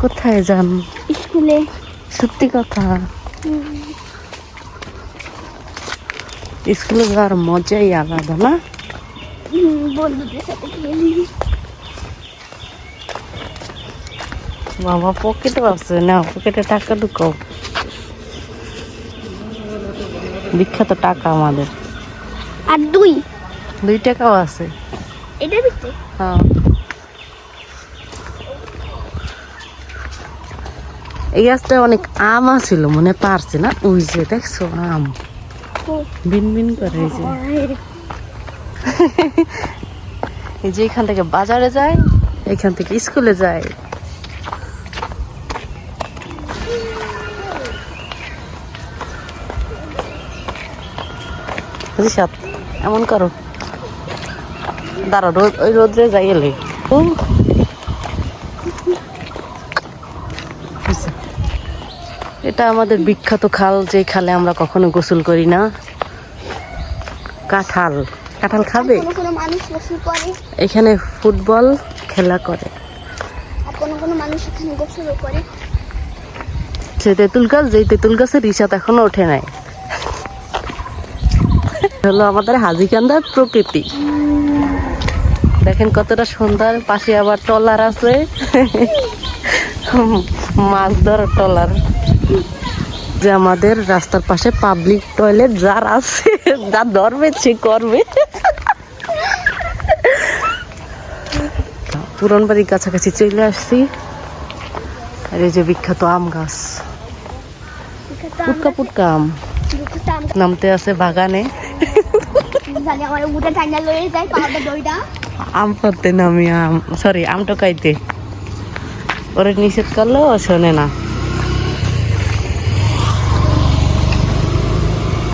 কোথায় যান? স্কুলে। সত্যি কথা, স্কুলে যাওয়ার মজাই আলাদা না? বন্ধুদের সাথে খেলি। বাবা পকেটও আছে না, পকেটে টাকা ঢুকাও। বিখ্যাত টাকা আমাদের। আর 2 টাকাও আছে। এটার ভিতরে হ্যাঁ, এই গাছটা অনেক আম আছিল, মনে পারছে না? ওই যে দেখছো আম বিন বিন করে। এই যে এখান থেকে বাজারে যায়, এখান থেকে স্কুলে যায়। এমন করো, দাঁড়া, ওই রোদ্রে যাই এলে। এটা আমাদের বিখ্যাত খাল, যে খালে আমরা কখনো গোসল করি না। কাঁঠাল খাবে? কোনো মানুষ গোসল করে, এখানে ফুটবল খেলা করে। আর কোনো মানুষ এখানে গোসল করে। সে তেঁতুল গাছ, যেই তেঁতুল গাছের রিসাত এখনো ওঠে নাই। হলো আমাদের হাজিকান্দার প্রকৃতি। দেখেন কতটা সুন্দর। পাশে আবার ট্রলার আছে, মাছ ধরার ট্রলার। যে আমাদের রাস্তার পাশে পাবলিক টয়লেট যার আছে, যা ধরবে সে করবে। পুরন বাড়ির কাছাকাছি চলে আসছি। আর এই যে বিখ্যাত আম গাছ, পুটকা পুটকা আম নামতে আছে বাগানে। আম পাড়তে নামি, আম টকাইতে। ওরে নিষেধ করলেও শোনে না।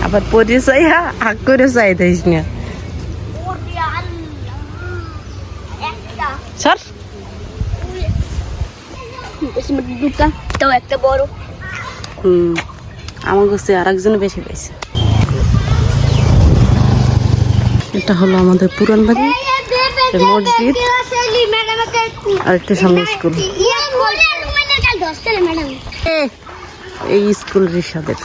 আবার পরিচয় হাক করে চাই দিস না। স্যার একটা বড় আমার কাছে আর একজন বেশি পাইছে। এটা হলো আমাদের পুরান বাড়ি, মসজিদ, আর একটা সামনে স্কুল। এই স্কুল রিসাদের।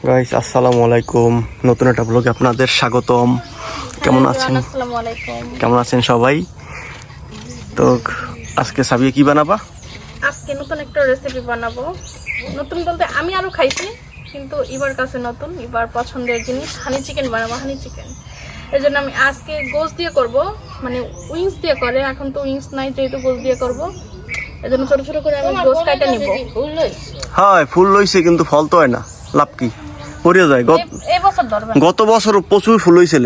গাইস আসসালামু আলাইকুম, নতুন একটা ব্লগে আপনাদের স্বাগতম। কেমন আছেন সবাই? তো আজকে সাবিয়া কি বানাবা? আজকে নতুন একটা রেসিপি বানাবো। নতুন বলতে আমি আরো খাইছি, কিন্তু এবার কাছে নতুন, এবার পছন্দের জিনিস হানি চিকেন বানাবো। হানি চিকেন এর জন্য আমি আজকে গোস দিয়ে করব, মানে উইংস দিয়ে করে, এখন তো উইংস নাই, যেহেতু গোস দিয়ে করব। এর জন্য ছোট ছোট করে আমি গোস কাটা নিব। হ্যাঁ, ফুল লইছে কিন্তু ফল তো হয় না, লাভ কি? পড়ে যায়। এই বছর ধরবে, গত বছর প্রচুর ফুল হইছিল।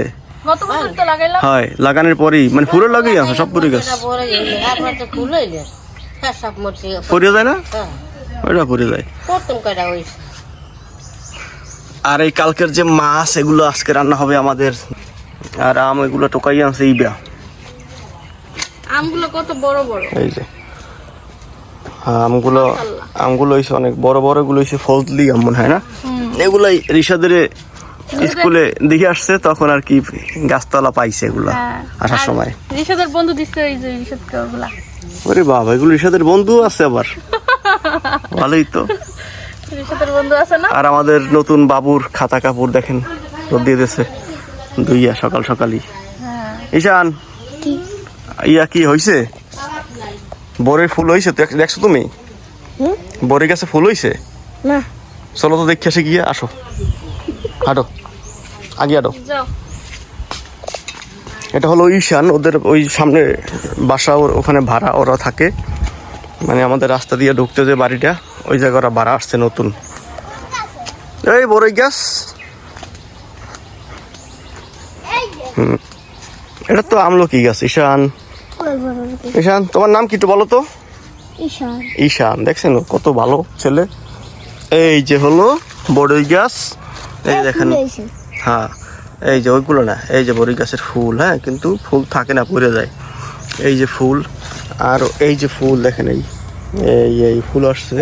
গত বছর তো লাগাইলাম। হ্যাঁ, লাগানোর পরেই মানে ফুলের লাগেই আছে, সব পড়ে গেছে। পড়ে যায় না, ওইটা পড়ে যায়। আর এই কালকের যে মাছ, এগুলো আজকে রান্না হবে আমাদের। আর আম এগুলো টোকাই আনছে ইবা। আমগুলো কত বড় বড়, এই যে হ্যাঁ, আমগুলো হইছে অনেক বড় বড়। এগুলো হইছে ফজলি আম মনে হয় না? এগুলাই রিসাদের স্কুলে দেখে আসছে, তখন আর কি গাছতলা পাইছে এগুলা আসার সময়। রিসাদের বন্ধু দিচ্ছে, এই যে রিসাদকে ওগুলা। ওরে বাবা, এগুলো রিসাদের বন্ধু আছে আবার, ভালোই তো। রিসাদের বন্ধু আছে না? আর আমাদের নতুন বাবুর খাতা কাপড় দেখেন রোদ দিয়ে দিয়েছে দুইয়া সকাল সকালই। ঈশান, ইয়া কি হইছে? বরের ফুল হইছে তো, দেখছো তুমি? বরের কাছে ফুল হইছে না? চলো তো দেখে আসে গিয়ে। আসো, হাঁটো, আগে হাঁটো। এটা হলো ঈশান, ওদের ওই সামনে বাসা, ওখানে ভাড়া ওরা থাকে। মানে আমাদের রাস্তা দিয়ে ঢুকতে যে বাড়িটা, ওই জায়গায় ওরা ভাড়া আসছে নতুন। এই বড়ই গাছ, এটা তো আমলকি গাছ। ঈশান, তোমার নাম কি একটু বলো তো? ঈশান, দেখছেন কত ভালো ছেলে। এই যে হলো বড়ই গাছ, এই দেখেন। হ্যাঁ, এই যে ওইগুলো না, এই যে বড়ই গাছের ফুল। হ্যাঁ, কিন্তু ফুল থাকে না, পড়ে যায়। এই যে ফুল, আর এই যে ফুল দেখেন, এই ফুল আসছে,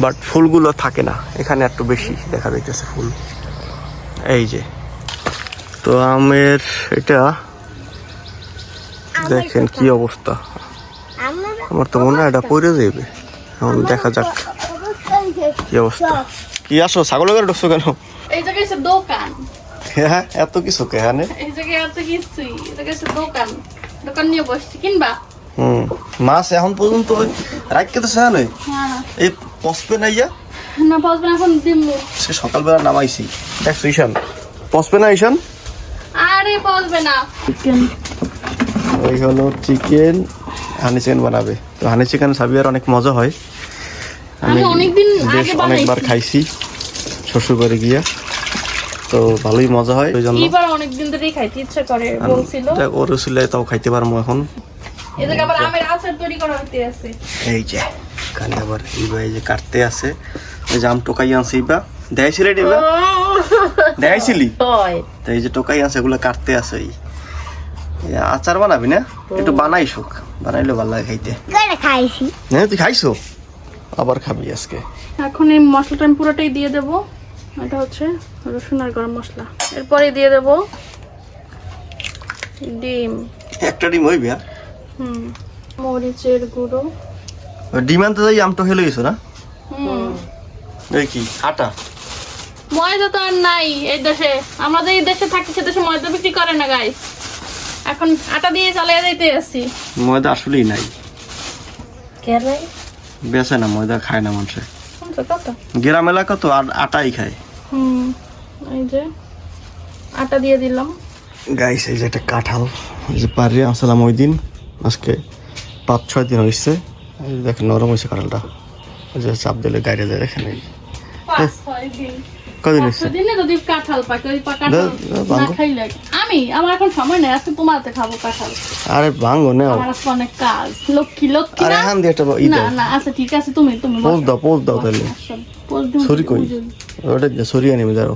বাট ফুলগুলো থাকে না। এখানে একটু বেশি দেখা যাইতেছে ফুল। এই যে তো আমের এটা দেখেন কি অবস্থা, আমার তো মনে হয় এটা পড়ে যাবে। এখন দেখা যাক কি অবস্থা। কি আসো ছাগলের ঘরে ঢুকছো কেন? এই জায়গায় হচ্ছে দোকান, হ্যাঁ এত কিছু কেহানে? এই জায়গায় এত কিছুই, এই জায়গায় হচ্ছে দোকান, দোকান নিয়ে বসছি কিনবা। মাছ এখন পর্যন্ত রাখতে তো চায় নয় হ্যাঁ এই পসপে নাইয়া না বসবে না, এখন দিমু। সে সকালবেলা নামাইছি দেখছো ঈশান, পসপে না ঈশান? আরে বসবে না। ওই হলো চিকেন, হানি চিকেন বানাবে। তো হানি চিকেন সাবিয়ার অনেক মজা হয়, আমি অনেকদিন বেশ আগে অনেকবার বানাইছি, খাইছি শ্বশুর বাড়ি গিয়া, তো ভালোই মজা হয়। ওই জন্য এবার অনেকদিন ধরেই খাইতে ইচ্ছা করে বলছিল। ওর ছিল তাও খাইতে পারবো এখন। এই জায়গায় আবার আমের আচার তৈরি করা হতে আছে। এই যে এখানে আবার এইবা এই যে কাটতে আছে, এই যে আম টোকাই আনছে এইবা দেখাইছিলি এইবা দেখাইছিলি, তো এই যে টোকাই আছে এগুলো কাটতে আছে। এই আচার বানাবি না? একটু বানাই শোক, বানাইলে ভালো লাগে খাইতে। খাইছি। হ্যাঁ তুই খাইছো, আবার খাবি আজকে। এখন এই মশলাটা আমি পুরোটাই দিয়ে দেবো। এটা হচ্ছে রসুন আর গরম মশলা। এরপরে দিয়ে দেবো ডিম, একটা ডিম হইবে। মরিচের গুঁড়ো। ডিম আনতে যাই আমটো হেলে গেছো না? এই কি আটা? ময়দা তো আর নাই এই দেশে, আমাদের এই দেশে থাকি সে দেশে ময়দা বিক্রি করে না গাইস। এখন আটা দিয়ে চালিয়ে যাইতে আসছি। ময়দা আসলেই নাই, কেন বেচে না ময়দা, খায় না মানুষে। শুনছো কত? গ্রাম এলাকা তো আর আটাই খায়। এই যে আটা দিয়ে দিলাম। গাইস এই যে একটা কাঁঠাল, এই যে পারি আসলাম ওই দিন, আজকে 5-6 দিন হয়েছে। এই যে দেখেন নরম হয়েছে কাঁঠালটা, এই যে চাপ দিলে গাড়ি দেয়। দেখেন এই 5-6 দিন, কদিন হয়েছে? দিনে যদি কাঁঠাল পাকে, ওই কাঁঠাল না খাইলে আমার এখন সময় নেই, আজকে তোমাতে খাবো কাঁঠাল। আরে ভাঙ্গো না, আমার আজকে অনেক কাজ। লক্ষ্মী লক্ষ্মী আরে না? হান দিয়ে একটা না না আচ্ছা ঠিক আছে, তুমি পোজ দাও তাহলে। সরি কই ওটা সরিয়ে নেবে দাঁড়ো।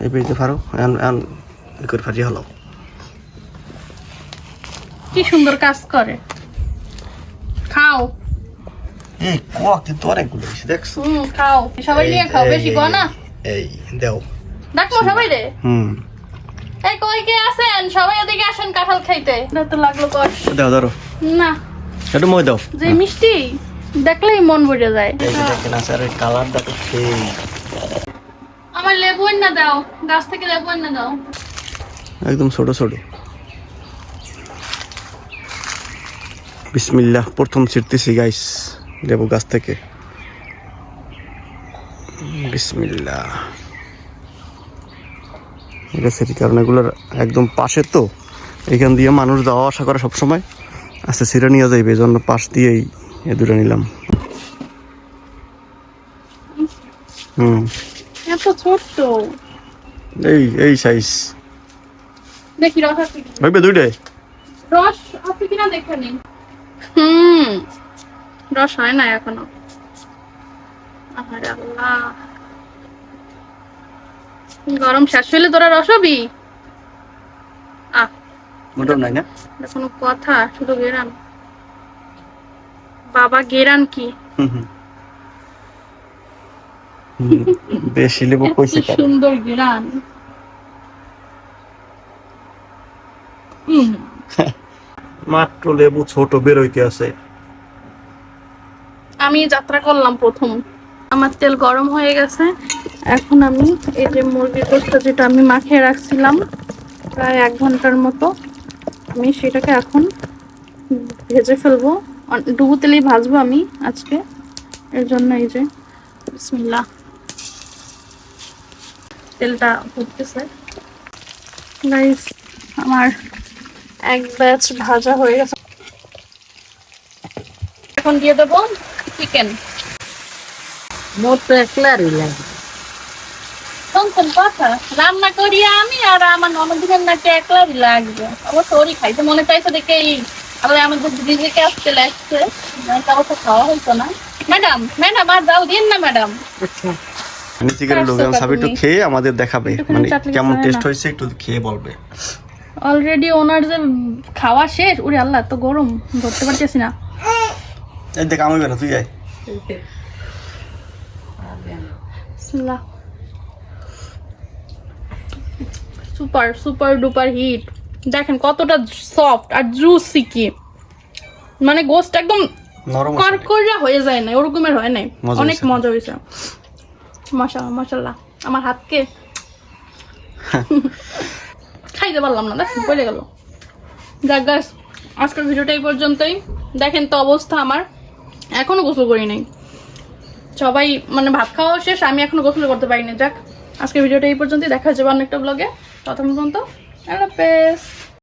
এই পেজে ফারো করে ফাটিয়ে হলো। কি সুন্দর কাজ করে, খাও। এই কোয়া কিন্তু অনেকগুলো হয়েছে দেখছো? খাও, সবাই নিয়ে খাও, বেশি কো না। এই দেও ডাকো সবাই রে। এই কই কে আছেন? সবাই এদিকে আসেন কাঁঠাল খাইতে। এটা তো লাগলো কষ। দাও ধরো না একটু মই দাও। যে মিষ্টি দেখলেই মন ভরে যায়। এই যে দেখেন আচারের কালারটা তো সেই। আমার লেবু না দাও, গাছ থেকে লেবু না দাও। একদম ছোট ছোট। বিসমিল্লাহ, প্রথম ছিড়তেছি গাইস লেবু গাছ থেকে। বিসমিল্লাহ। এটা সেটি কারণ এগুলোর একদম পাশে তো, এখান দিয়ে মানুষ যাওয়া আসা করে সবসময়, আস্তে ছিঁড়ে নিয়ে যাইবে, এই জন্য পাশ দিয়েই এ দুটো নিলাম। এত ছোট্ট, এই সাইজ। দেখি রস আছে কি? হইবে দুইটাই? রস আছে কিনা দেখে নিন। রস হয় না এখনো। আরে আল্লাহ, গরম শেষ হইলে তোরা রস হবি? মোটর নাই না? এটা কোনো কথা? শুধু গেরান বাবা, গেরান কি বেশি লেবু কইছে কার? সুন্দর গেরান। মাত্র লেবু ছোট বের হইতে আছে। আমি যাত্রা করলাম প্রথম। আমার তেল গরম হয়ে গেছে, এখন আমি এই যে মুরগির গোশত যেটা আমি মাখিয়ে রাখছিলাম প্রায় 1 ঘন্টার মতো, আমি সেটাকে এখন ভেজে ফেলবো। ডুবো তেলেই ভাজবো আমি আজকে, এর জন্য এই যে বিসমিল্লাহ, তেলটা ফুটতেছে। গাইস আমার এক ব্যাচ ভাজা হয়ে গেছে, এখন দিয়ে দেবো চিকেন। মোট তো একলারই লাগে। কোন কথা, রান্না করি আমি আর আমার ননদিনের নাকি একলারই লাগবে। অবশ্য ওরই খাইতে মনে চাইছে দেখে আবার আমাদের দিদিকে আসতে লাগছে, অবশ্য খাওয়া হইতো না। ম্যাডাম আর দাও দিন না ম্যাডাম। আমি চিকেনের লোকজন সব একটু খেয়ে আমাদের দেখাবে, মানে কেমন টেস্ট হয়েছে একটু খেয়ে বলবে। অলরেডি ওনার যে খাওয়া শেষ। ওরে আল্লাহ, তো গরম ধরতে পারতেছি না। এই দেখ আমি বের তুই আয়। বিসমিল্লাহ। Super super duper hit. দেখেন কতটা সফট আর জুসি, কি মানে গোস্ট একদম নরম কড়কড়া হয়ে যায় না, ওরকমের হয় নাই, মজা অনেক হয়েছে। মজা হয়েছে। মাশাআল্লাহ মাশাআল্লাহ, আমার হাতকে খাইতে পারলাম না, দেখেন পড়ে গেল। যাক গাইস, আজকের ভিডিওটা এই পর্যন্তই। দেখেন তো অবস্থা আমার, এখনো গোসল করি নাই। সবাই মানে ভাত খাওয়া শেষ, আমি এখনো গোসল করতে পারিনি। যাক, আজকের ভিডিওটা এই পর্যন্তই, দেখা যাবে অন্য একটা ব্লগে। ততক্ষণ পর্যন্ত আল্লাহ হাফেজ।